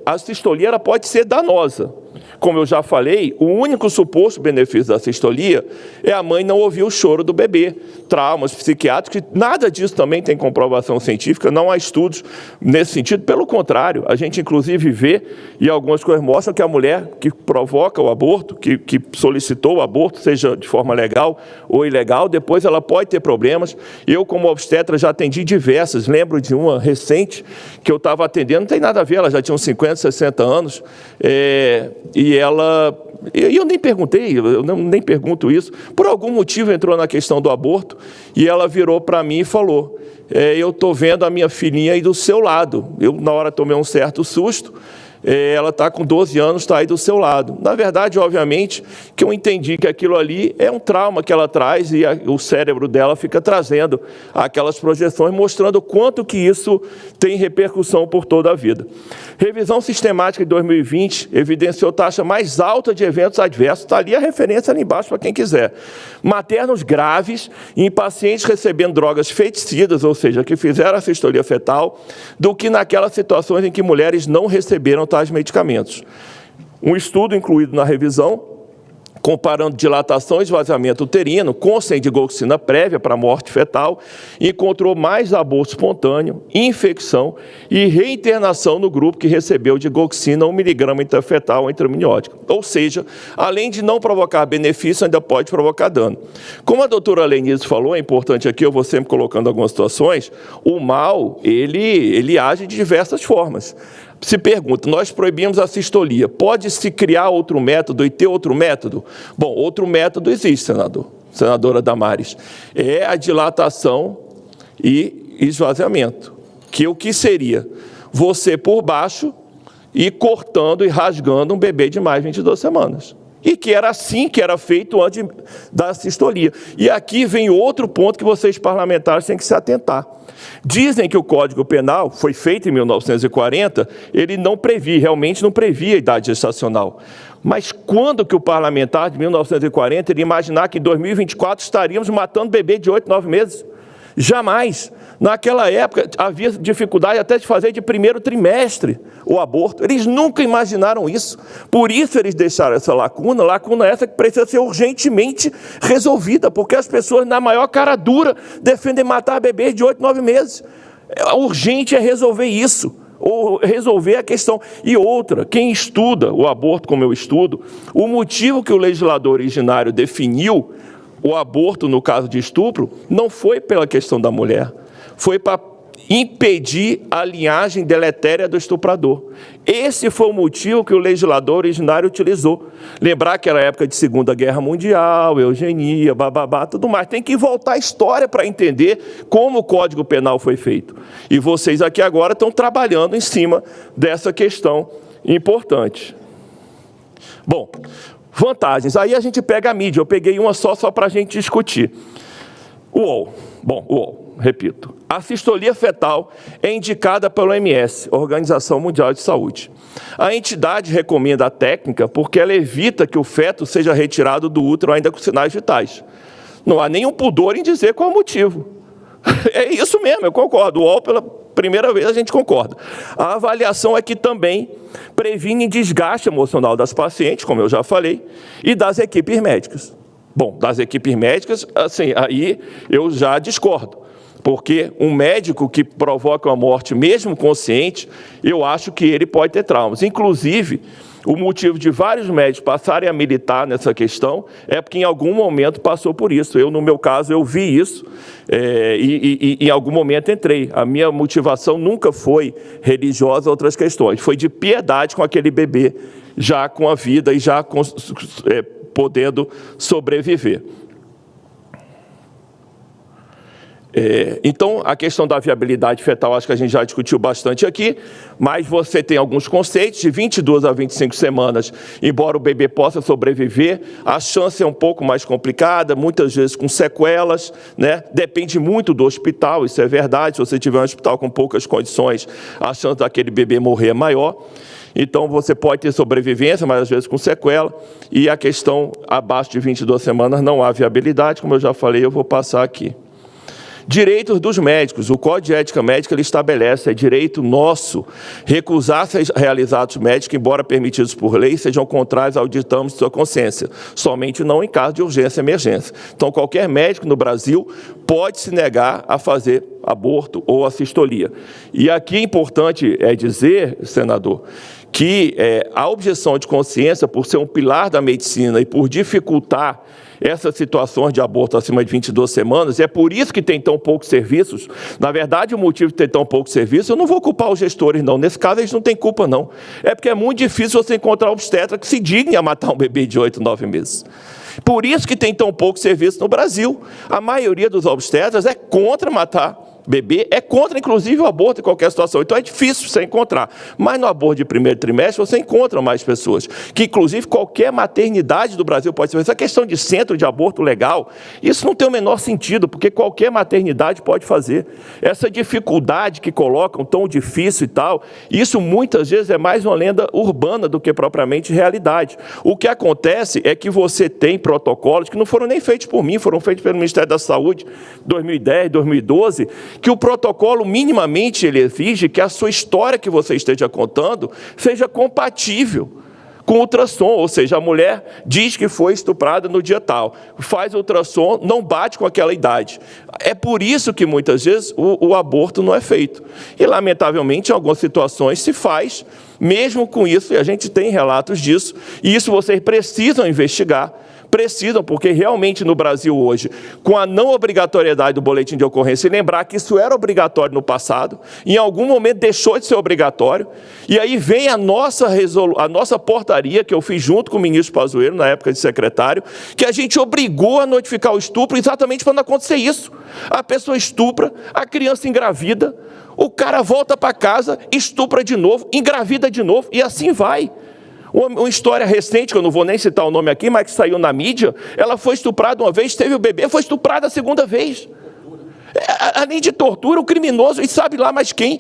[SPEAKER 2] a sistolia ela pode ser danosa. Como eu já falei, o único suposto benefício da sistolia é a mãe não ouvir o choro do bebê. Traumas psiquiátricos, nada disso também tem comprovação científica, não há estudos nesse sentido. Pelo contrário, a gente inclusive vê, e algumas coisas mostram que a mulher que provoca o aborto, que solicitou o aborto, seja de forma legal ou ilegal, depois ela pode ter problemas. Eu, como obstetra, já atendi diversas. Lembro de uma recente que eu estava atendendo, não tem nada a ver, ela já tinha uns 50, 60 anos, e eu nem perguntei, eu nem pergunto isso, por algum motivo entrou na questão do aborto, e ela virou para mim e falou, eu estou vendo a minha filhinha aí do seu lado. Eu, na hora, tomei um certo susto. Ela está com 12 anos, está aí do seu lado. Na verdade, obviamente, que eu entendi que aquilo ali é um trauma que ela traz e o cérebro dela fica trazendo aquelas projeções, mostrando o quanto que isso tem repercussão por toda a vida. Revisão sistemática de 2020 evidenciou taxa mais alta de eventos adversos. Está ali a referência ali embaixo para quem quiser. Maternos graves em pacientes recebendo drogas feticidas, ou seja, que fizeram a sistolia fetal, do que naquelas situações em que mulheres não receberam tais medicamentos. Um estudo incluído na revisão, comparando dilatação e esvaziamento uterino com ou sem digoxina prévia para morte fetal, encontrou mais aborto espontâneo, infecção e reinternação no grupo que recebeu digoxina 1 mg intrafetal intramniótica. Ou seja, além de não provocar benefício, ainda pode provocar dano. Como a doutora Lenise falou, é importante aqui, eu vou sempre colocando algumas situações, o mal, ele age de diversas formas. Se pergunta, nós proibimos a sistolia, pode-se criar outro método e ter outro método? Bom, outro método existe, senadora Damares, é a dilatação e esvaziamento, que o que seria? Você por baixo e cortando e rasgando um bebê de mais de 22 semanas. E que era assim que era feito antes da sistolia. E aqui vem outro ponto que vocês parlamentares têm que se atentar. Dizem que o Código Penal, foi feito em 1940, ele realmente não previa a idade gestacional. Mas quando que o parlamentar de 1940 iria imaginar que em 2024 estaríamos matando bebê de 8, 9 meses? Jamais. Naquela época havia dificuldade até de fazer de primeiro trimestre o aborto. Eles nunca imaginaram isso. Por isso eles deixaram essa lacuna essa que precisa ser urgentemente resolvida, porque as pessoas, na maior cara dura, defendem matar bebês de 8, 9 meses. Urgente é resolver isso, ou resolver a questão. E outra, quem estuda o aborto como eu estudo, o motivo que o legislador originário definiu o aborto no caso de estupro não foi pela questão da mulher, foi para impedir a linhagem deletéria do estuprador. Esse foi o motivo que o legislador originário utilizou. Lembrar que era época de Segunda Guerra Mundial, eugenia, bababá, tudo mais. Tem que voltar à história para entender como o Código Penal foi feito. E vocês aqui agora estão trabalhando em cima dessa questão importante. Bom, vantagens. Aí a gente pega a mídia. Eu peguei uma só para a gente discutir. UOL. Bom, UOL, repito. A sistolia fetal é indicada pela OMS, Organização Mundial de Saúde. A entidade recomenda a técnica porque ela evita que o feto seja retirado do útero ainda com sinais vitais. Não há nenhum pudor em dizer qual é o motivo. É isso mesmo, eu concordo. O UOL, pela primeira vez, a gente concorda. A avaliação é que também previne desgaste emocional das pacientes, como eu já falei, e das equipes médicas. Bom, das equipes médicas, assim, aí eu já discordo. Porque um médico que provoca uma morte, mesmo consciente, eu acho que ele pode ter traumas. Inclusive, o motivo de vários médicos passarem a militar nessa questão é porque em algum momento passou por isso. Eu, no meu caso, eu vi isso e em algum momento entrei. A minha motivação nunca foi religiosa ou outras questões. Foi de piedade com aquele bebê, já com a vida e já podendo sobreviver. Então, a questão da viabilidade fetal, acho que a gente já discutiu bastante aqui, mas você tem alguns conceitos, de 22 a 25 semanas, embora o bebê possa sobreviver, a chance é um pouco mais complicada, muitas vezes com sequelas, né? Depende muito do hospital, isso é verdade, se você tiver um hospital com poucas condições, a chance daquele bebê morrer é maior. Então, você pode ter sobrevivência, mas às vezes com sequela, e a questão abaixo de 22 semanas não há viabilidade, como eu já falei, eu vou passar aqui. Direitos dos médicos. O Código de Ética Médica ele estabelece, é direito nosso, recusar ser realizados médicos, embora permitidos por lei, sejam contrários ao ditame de sua consciência, somente não em caso de urgência e emergência. Então, qualquer médico no Brasil pode se negar a fazer aborto ou a sistolia. E aqui é importante dizer, senador, que a objeção de consciência, por ser um pilar da medicina e por dificultar essas situações de aborto acima de 22 semanas, é por isso que tem tão poucos serviços. Na verdade, o motivo de ter tão poucos serviços, eu não vou culpar os gestores, não. Nesse caso, eles não têm culpa, não. É porque é muito difícil você encontrar um obstetra que se digne a matar um bebê de 8, 9 meses. Por isso que tem tão pouco serviço no Brasil. A maioria dos obstetras é contra matar bebê, é contra, inclusive, o aborto em qualquer situação. Então, é difícil você encontrar. Mas no aborto de primeiro trimestre, você encontra mais pessoas. Que, inclusive, qualquer maternidade do Brasil pode ser. Essa questão de centro de aborto legal, isso não tem o menor sentido, porque qualquer maternidade pode fazer. Essa dificuldade que colocam, tão difícil e tal, isso muitas vezes é mais uma lenda urbana do que propriamente realidade. O que acontece é que você tem protocolos que não foram nem feitos por mim, foram feitos pelo Ministério da Saúde, 2010, 2012, que o protocolo minimamente ele exige que a sua história que você esteja contando seja compatível com ultrassom, ou seja, a mulher diz que foi estuprada no dia tal, faz ultrassom, não bate com aquela idade. É por isso que muitas vezes o aborto não é feito. E lamentavelmente em algumas situações se faz, mesmo com isso, e a gente tem relatos disso, e isso vocês precisam investigar, precisam, porque realmente no Brasil hoje, com a não obrigatoriedade do boletim de ocorrência, e lembrar que isso era obrigatório no passado, em algum momento deixou de ser obrigatório, e aí vem a nossa portaria, que eu fiz junto com o ministro Pazuello, na época de secretário, que a gente obrigou a notificar o estupro exatamente para não acontecer isso. A pessoa estupra, a criança engravida, o cara volta para casa, estupra de novo, engravida de novo, e assim vai. Uma história recente, que eu não vou nem citar o nome aqui, mas que saiu na mídia, ela foi estuprada uma vez, teve o bebê, foi estuprada a segunda vez. Além de tortura, o criminoso, e sabe lá mais quem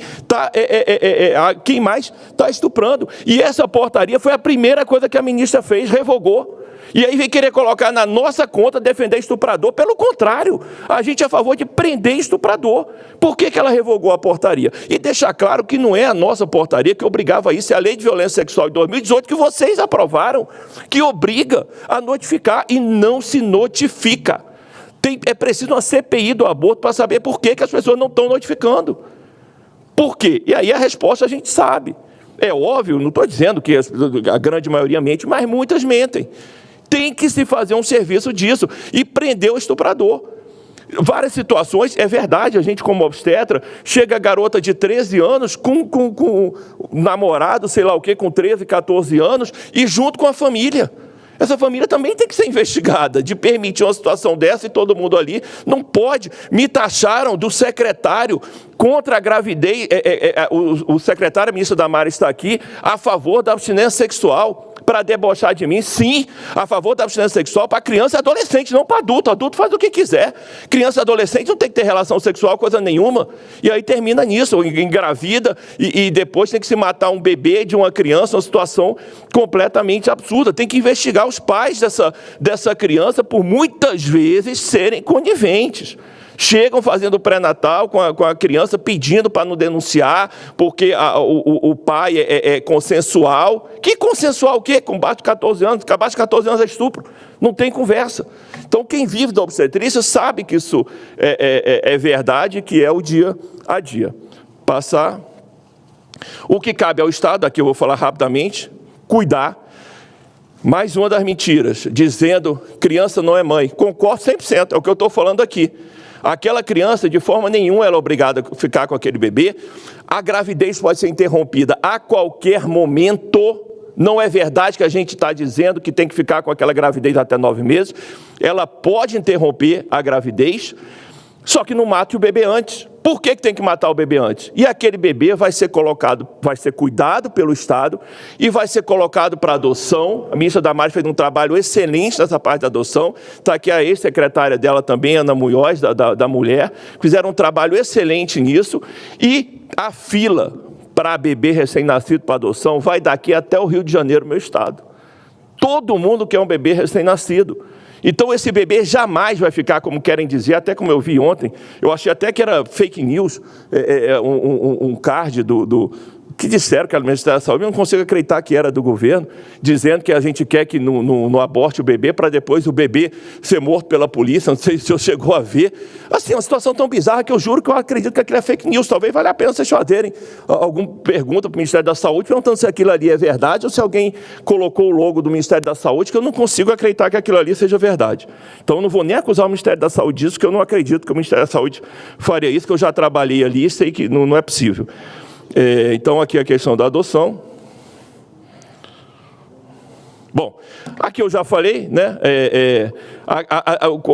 [SPEAKER 2] mais está estuprando. E essa portaria foi a primeira coisa que a ministra fez, revogou. E aí vem querer colocar na nossa conta defender estuprador. Pelo contrário, a gente é a favor de prender estuprador. Por que ela revogou a portaria? E deixar claro que não é a nossa portaria que obrigava isso, é a Lei de Violência Sexual de 2018, que vocês aprovaram, que obriga a notificar e não se notifica. É preciso uma CPI do aborto para saber por que as pessoas não estão notificando. Por quê? E aí a resposta a gente sabe. É óbvio, não estou dizendo que a grande maioria mente, mas muitas mentem. Tem que se fazer um serviço disso e prender o estuprador. Várias situações, é verdade, a gente como obstetra, chega a garota de 13 anos com namorado, sei lá o quê, com 13, 14 anos, e junto com a família. Essa família também tem que ser investigada, de permitir uma situação dessa e todo mundo ali não pode. Me taxaram do secretário contra a gravidez, o secretário, a ministra Damares está aqui, a favor da abstinência sexual, para debochar de mim, sim, a favor da abstinência sexual para criança e adolescente, não para adulto. Adulto faz o que quiser. Criança e adolescente não tem que ter relação sexual, coisa nenhuma. E aí termina nisso, engravida e depois tem que se matar um bebê de uma criança, uma situação completamente absurda. Tem que investigar os pais dessa criança por muitas vezes serem coniventes. Chegam fazendo pré-natal com a criança, pedindo para não denunciar, porque o pai é consensual. Que consensual o quê? Com abaixo de 14 anos, abaixo de 14 anos é estupro. Não tem conversa. Então, quem vive da obstetrícia sabe que isso é verdade, que é o dia a dia. Passar. O que cabe ao Estado, aqui eu vou falar rapidamente, cuidar. Mais uma das mentiras, dizendo criança não é mãe. Concordo 100%, é o que eu estou falando aqui. Aquela criança, de forma nenhuma, ela é obrigada a ficar com aquele bebê. A gravidez pode ser interrompida a qualquer momento. Não é verdade que a gente está dizendo que tem que ficar com aquela gravidez até 9 meses. Ela pode interromper a gravidez, só que não mate o bebê antes. Por que tem que matar o bebê antes? E aquele bebê vai ser colocado, vai ser cuidado pelo Estado e vai ser colocado para adoção. A ministra Damares fez um trabalho excelente nessa parte da adoção. Está aqui a ex-secretária dela também, Ana Munhoz, da Mulher. Fizeram um trabalho excelente nisso. E a fila para bebê recém-nascido para adoção vai daqui até o Rio de Janeiro, meu estado. Todo mundo quer um bebê recém-nascido. Então, esse bebê jamais vai ficar, como querem dizer, até como eu vi ontem, eu achei até que era fake news, um card que disseram que era do Ministério da Saúde, eu não consigo acreditar que era do governo, dizendo que a gente quer que não aborte o bebê, para depois o bebê ser morto pela polícia, não sei se o senhor chegou a ver. Assim, uma situação tão bizarra que eu juro que eu acredito que aquilo é fake news. Talvez valha a pena vocês fazerem alguma pergunta para o Ministério da Saúde, perguntando se aquilo ali é verdade ou se alguém colocou o logo do Ministério da Saúde, que eu não consigo acreditar que aquilo ali seja verdade. Então, eu não vou nem acusar o Ministério da Saúde disso, que eu não acredito que o Ministério da Saúde faria isso, que eu já trabalhei ali e sei que não é possível. Então, aqui a questão da adoção. Bom, aqui eu já falei, né?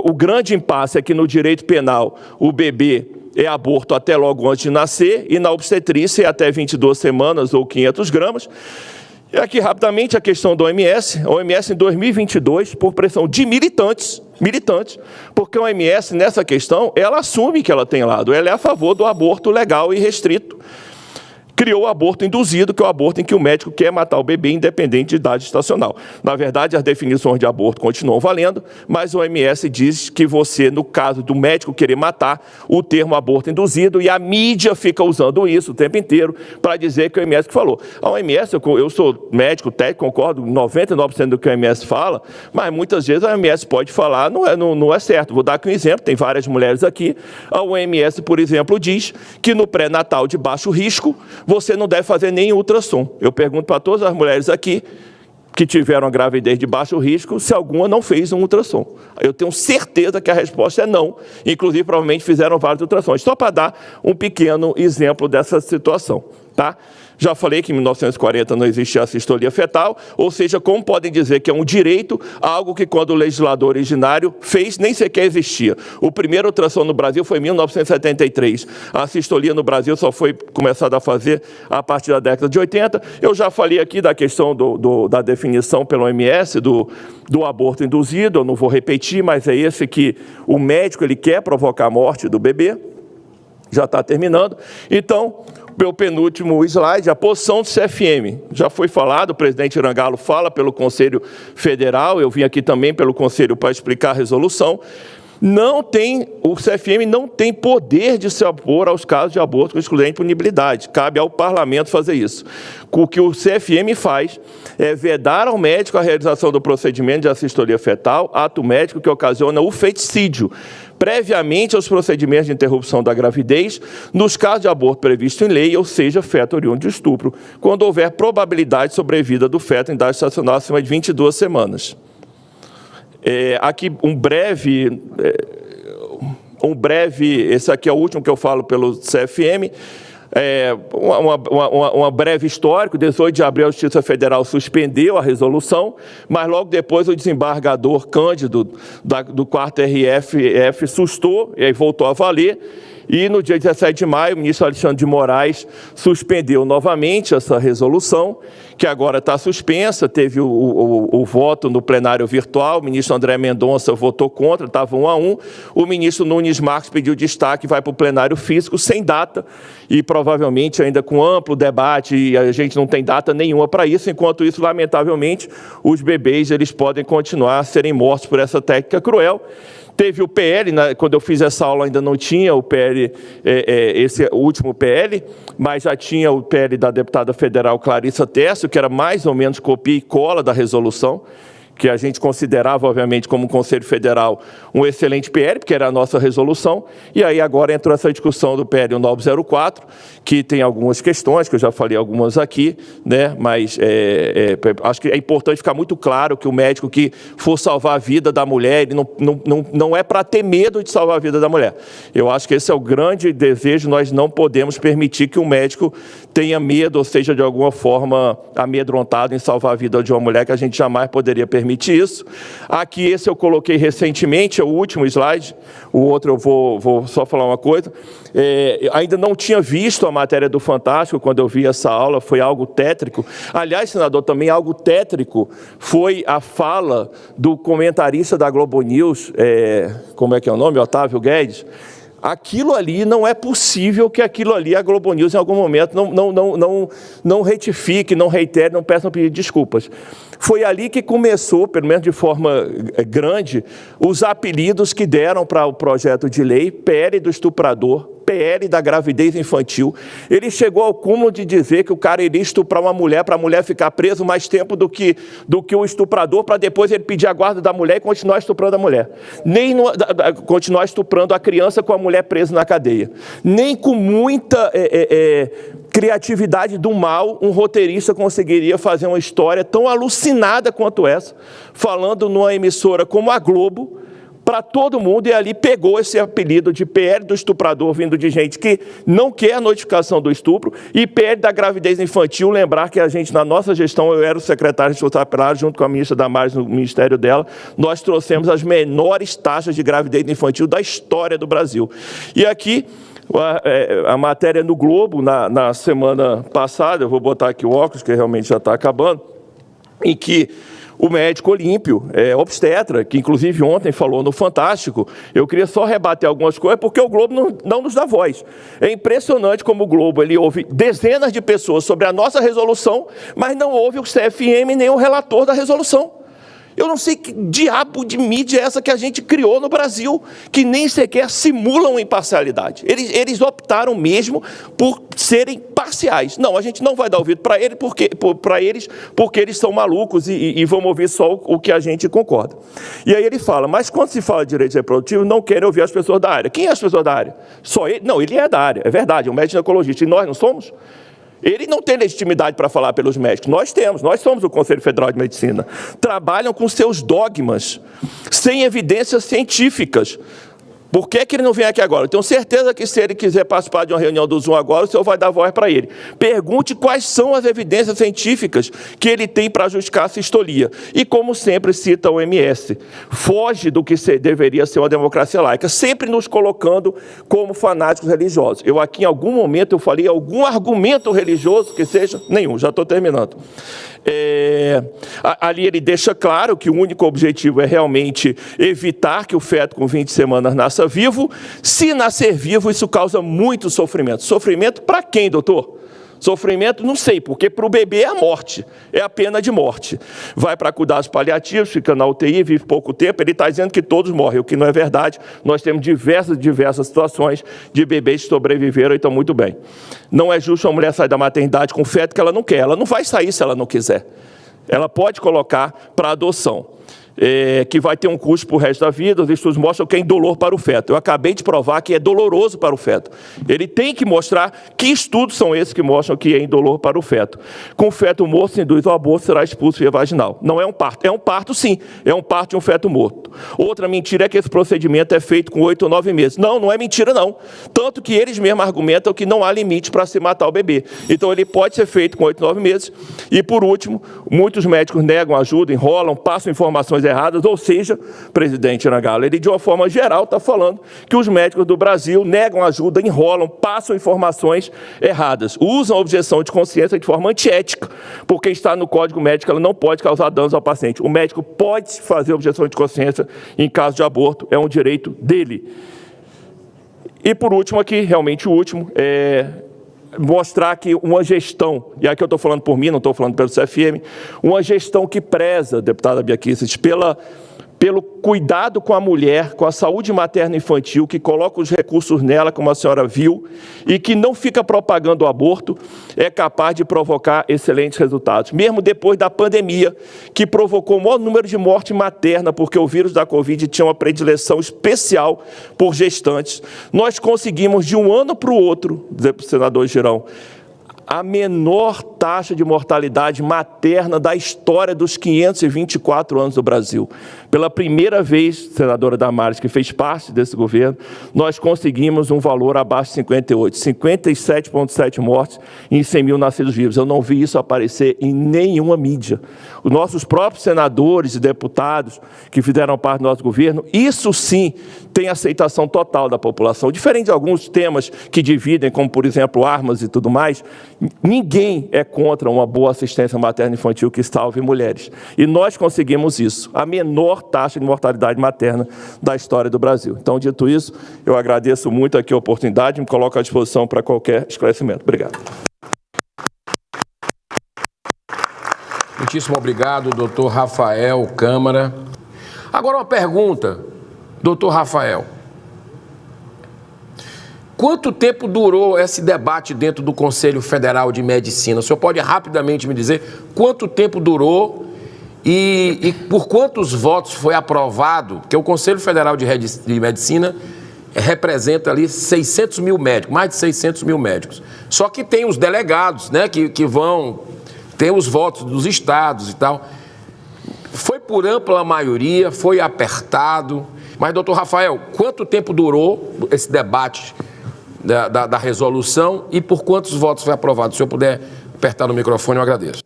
[SPEAKER 2] O grande impasse é que no direito penal o bebê é aborto até logo antes de nascer e na obstetrícia é até 22 semanas ou 500 gramas. E aqui, rapidamente, a questão da OMS. A OMS, em 2022, por pressão de militantes, porque a OMS, nessa questão, ela assume que ela tem lado. Ela é a favor do aborto legal e restrito. Criou o aborto induzido, que é o aborto em que o médico quer matar o bebê independente de idade gestacional. Na verdade, as definições de aborto continuam valendo, mas o OMS diz que você, no caso do médico querer matar, o termo aborto induzido, e a mídia fica usando isso o tempo inteiro para dizer que o OMS falou. A OMS, eu sou médico, técnico, concordo 99% do que a OMS fala, mas muitas vezes a OMS pode falar, não é certo. Vou dar aqui um exemplo, tem várias mulheres aqui. A OMS, por exemplo, diz que no pré-natal de baixo risco, você não deve fazer nem ultrassom. Eu pergunto para todas as mulheres aqui que tiveram a gravidez de baixo risco, se alguma não fez um ultrassom. Eu tenho certeza que a resposta é não. Inclusive, provavelmente fizeram vários ultrassons. Só para dar um pequeno exemplo dessa situação, tá? Já falei que em 1940 não existia a sistolia fetal, ou seja, como podem dizer que é um direito, algo que quando o legislador originário fez, nem sequer existia. O primeiro ultrassom no Brasil foi em 1973. A sistolia no Brasil só foi começada a fazer a partir da década de 80. Eu já falei aqui da questão da definição pela OMS do aborto induzido, eu não vou repetir, mas é esse que o médico ele quer provocar a morte do bebê. Já está terminando. Então, meu penúltimo slide, a posição do CFM. Já foi falado, o presidente Irangalo fala pelo Conselho Federal, eu vim aqui também pelo Conselho para explicar a resolução. O CFM não tem poder de se opor aos casos de aborto com excludente de punibilidade. Cabe ao parlamento fazer isso. O que o CFM faz é vedar ao médico a realização do procedimento de assistolia fetal, ato médico que ocasiona o feticídio, previamente aos procedimentos de interrupção da gravidez, nos casos de aborto previsto em lei, ou seja, feto oriundo de estupro, quando houver probabilidade de sobrevida do feto em idade gestacional acima de 22 semanas. Aqui um breve esse aqui é o último que eu falo pelo CFM, uma breve histórico. 18 de abril a Justiça Federal suspendeu a resolução, mas logo depois o desembargador Cândido, do 4º RF, sustou e aí voltou a valer. E no dia 17 de maio, o ministro Alexandre de Moraes suspendeu novamente essa resolução, que agora está suspensa. Teve o voto no plenário virtual, o ministro André Mendonça votou contra, estava 1-1. O ministro Nunes Marques pediu destaque, vai para o plenário físico, sem data, e provavelmente ainda com amplo debate, e a gente não tem data nenhuma para isso. Enquanto isso, lamentavelmente, os bebês eles podem continuar a serem mortos por essa técnica cruel. Teve o PL, quando eu fiz essa aula ainda não tinha o PL, esse último PL, mas já tinha o PL da deputada federal Clarissa Tessio, que era mais ou menos copia e cola da resolução, que a gente considerava, obviamente, como Conselho Federal, um excelente PL, porque era a nossa resolução, e aí agora entrou essa discussão do PL 1904, que tem algumas questões, que eu já falei algumas aqui, né? Mas acho que é importante ficar muito claro que o médico que for salvar a vida da mulher, ele não é para ter medo de salvar a vida da mulher. Eu acho que esse é o grande desejo. Nós não podemos permitir que o médico tenha medo, ou seja, de alguma forma amedrontado em salvar a vida de uma mulher, que a gente jamais poderia permitir isso. Aqui, esse eu coloquei recentemente, é o último slide. O outro eu vou só falar uma coisa. Ainda não tinha visto a matéria do Fantástico quando eu vi essa aula, foi algo tétrico. Aliás, senador, também algo tétrico foi a fala do comentarista da Globo News, como é que é o nome? Otávio Guedes. Aquilo ali, não é possível que aquilo ali, a Globo News, em algum momento, não retifique, não reitere, não peça, não pedir desculpas. Foi ali que começou, pelo menos de forma grande, os apelidos que deram para o projeto de lei: PL do estuprador, PL da gravidez infantil. Ele chegou ao cúmulo de dizer que o cara iria estuprar uma mulher, para a mulher ficar presa mais tempo do que o estuprador, para depois ele pedir a guarda da mulher e continuar estuprando a mulher. Nem continuar estuprando a criança com a mulher presa na cadeia. Nem com muita criatividade do mal, um roteirista conseguiria fazer uma história tão alucinada quanto essa, falando numa emissora como a Globo, para todo mundo, e ali pegou esse apelido de PL do estuprador, vindo de gente que não quer a notificação do estupro, e PL da gravidez infantil. Lembrar que a gente, na nossa gestão, eu era o secretário de tutela, junto com a ministra Damares, no ministério dela, nós trouxemos as menores taxas de gravidez infantil da história do Brasil. E aqui, a matéria no Globo, na semana passada, eu vou botar aqui o óculos, que realmente já está acabando, em que o médico Olímpio, obstetra, que inclusive ontem falou no Fantástico, eu queria só rebater algumas coisas, porque o Globo não nos dá voz. É impressionante como o Globo, ele ouve dezenas de pessoas sobre a nossa resolução, mas não ouve o CFM nem o relator da resolução. Eu não sei que diabo de mídia é essa que a gente criou no Brasil, que nem sequer simulam imparcialidade. Eles optaram mesmo por serem parciais. Não, a gente não vai dar ouvido para eles porque eles são malucos e vamos ouvir só o que a gente concorda. E aí ele fala: mas quando se fala de direitos reprodutivos, não querem ouvir as pessoas da área. Quem é as pessoas da área? Só ele? Não, ele é da área, é verdade, é um médico ginecologista, e nós não somos? Ele não tem legitimidade para falar pelos médicos. Nós temos, nós somos o Conselho Federal de Medicina. Trabalham com seus dogmas, sem evidências científicas. Por que ele não vem aqui agora? Eu tenho certeza que, se ele quiser participar de uma reunião do Zoom agora, o senhor vai dar voz para ele. Pergunte quais são as evidências científicas que ele tem para justificar a sistolia. E, como sempre, cita a OMS. Foge do que deveria ser uma democracia laica, sempre nos colocando como fanáticos religiosos. Eu aqui, em algum momento, eu falei algum argumento religioso que seja? Nenhum, já estou terminando. Ali ele deixa claro que o único objetivo é realmente evitar que o feto com 20 semanas nasça vivo. Se nascer vivo, isso causa muito sofrimento. Sofrimento para quem, doutor? Sofrimento, não sei, porque para o bebê é a morte, é a pena de morte. Vai para cuidados paliativos, fica na UTI, vive pouco tempo. Ele está dizendo que todos morrem, o que não é verdade. Nós temos diversas situações de bebês que sobreviveram e estão muito bem. Não é justo uma mulher sair da maternidade com feto que ela não quer. Ela não vai sair se ela não quiser. Ela pode colocar para adoção. que vai ter um custo para o resto da vida. Os estudos mostram que é indolor para o feto. Eu acabei de provar que é doloroso para o feto. Ele tem que mostrar que estudos são esses que mostram que é indolor para o feto. Com o feto morto, se induz ao aborto, será expulso via vaginal. Não é um parto. É um parto, sim. É um parto de um feto morto. Outra mentira é que esse procedimento é feito com 8 ou 9 meses. Não, não é mentira, não. Tanto que eles mesmos argumentam que não há limite para se matar o bebê. Então, ele pode ser feito com 8 ou 9 meses. E, por último, muitos médicos negam ajuda, enrolam, passam informações erradas, ou seja, presidente Nagalo, ele de uma forma geral está falando que os médicos do Brasil negam ajuda, enrolam, passam informações erradas, usam a objeção de consciência de forma antiética, porque está no Código Médico, ela não pode causar danos ao paciente. O médico pode fazer objeção de consciência em caso de aborto, é um direito dele. E por último aqui, realmente o último, mostrar que uma gestão, e aqui eu estou falando por mim, não estou falando pelo CFM, uma gestão que preza, deputada Bia Kicis, pelo cuidado com a mulher, com a saúde materna e infantil, que coloca os recursos nela, como a senhora viu, e que não fica propagando o aborto, é capaz de provocar excelentes resultados. Mesmo depois da pandemia, que provocou o maior número de morte materna, porque o vírus da Covid tinha uma predileção especial por gestantes, nós conseguimos, de um ano para o outro, senador Girão, a menor taxa de mortalidade materna da história dos 524 anos do Brasil. Pela primeira vez, senadora Damares, que fez parte desse governo, nós conseguimos um valor abaixo de 58, 57,7 mortes em 100 mil nascidos vivos. Eu não vi isso aparecer em nenhuma mídia. Os nossos próprios senadores e deputados que fizeram parte do nosso governo, isso sim tem aceitação total da população. Diferente de alguns temas que dividem, como, por exemplo, armas e tudo mais, ninguém é contra uma boa assistência materna infantil que salve mulheres. E nós conseguimos isso, a menor taxa de mortalidade materna da história do Brasil. Então, dito isso, eu agradeço muito aqui a oportunidade e me coloco à disposição para qualquer esclarecimento. Obrigado.
[SPEAKER 1] Muitíssimo obrigado, doutor Rafael Câmara. Agora uma pergunta, doutor Rafael. Quanto tempo durou esse debate dentro do Conselho Federal de Medicina? O senhor pode rapidamente me dizer quanto tempo durou e por quantos votos foi aprovado? Porque o Conselho Federal de Medicina representa ali 600 mil médicos, mais de 600 mil médicos. Só que tem os delegados, né, que vão, tem os votos dos estados e tal. Foi por ampla maioria, foi apertado. Mas, doutor Rafael, quanto tempo durou esse debate da resolução e por quantos votos foi aprovado? Se o senhor puder apertar no microfone, eu agradeço.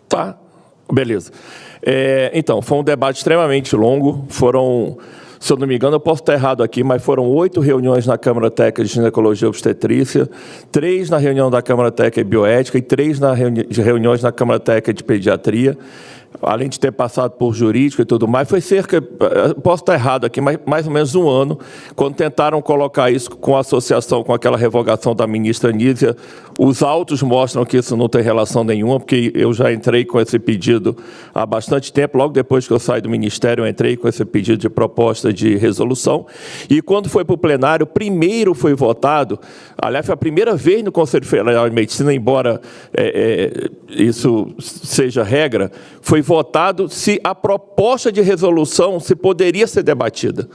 [SPEAKER 2] Tá. Beleza. Então, foi um debate extremamente longo, foram, se eu não me engano, eu posso estar errado aqui, mas foram 8 reuniões na Câmara Técnica de Ginecologia e Obstetrícia, 3 na reunião da Câmara Técnica de Bioética e 3 reuniões na Câmara Técnica de Pediatria. Além de ter passado por jurídico e tudo mais, foi cerca, posso estar errado aqui, mas mais ou menos um ano, quando tentaram colocar isso com a associação, com aquela revogação da ministra Nízia. Os autos mostram que isso não tem relação nenhuma, porque eu já entrei com esse pedido há bastante tempo, logo depois que eu saí do Ministério, eu entrei com esse pedido de proposta de resolução, e quando foi para o plenário, primeiro foi votado, aliás, foi a primeira vez no Conselho Federal de Medicina, embora isso seja regra, foi votado se a proposta de resolução se poderia ser debatida.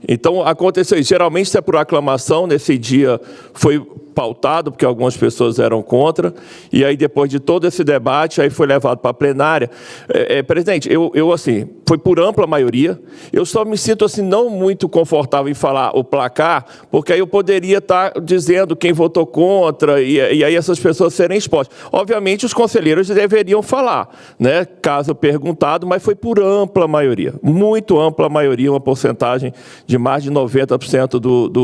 [SPEAKER 2] Então, aconteceu isso. Geralmente, se é por aclamação, nesse dia foi pautado, porque algumas pessoas eram contra, e aí, depois de todo esse debate, aí foi levado para a plenária. Presidente, eu assim, foi por ampla maioria, eu só me sinto, assim, não muito confortável em falar o placar, porque aí eu poderia estar dizendo quem votou contra, e aí essas pessoas serem expostas. Obviamente, os conselheiros deveriam falar, né, caso perguntado, mas foi por ampla maioria, muito ampla maioria, uma porcentagem de mais de 90%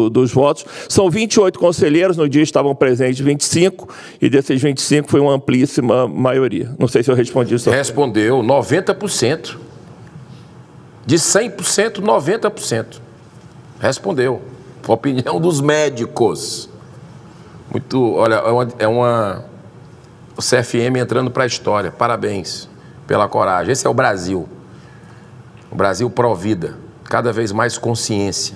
[SPEAKER 2] dos votos. São 28 conselheiros, no dia estavam presentes 25, e desses 25 foi uma amplíssima maioria. Não sei se eu respondi isso.
[SPEAKER 1] Respondeu, 90%. De 100%, 90%. Respondeu. Opinião dos médicos. Muito, olha, o CFM entrando para a história. Parabéns pela coragem. Esse é o Brasil. O Brasil pró-vida. Cada vez mais consciência.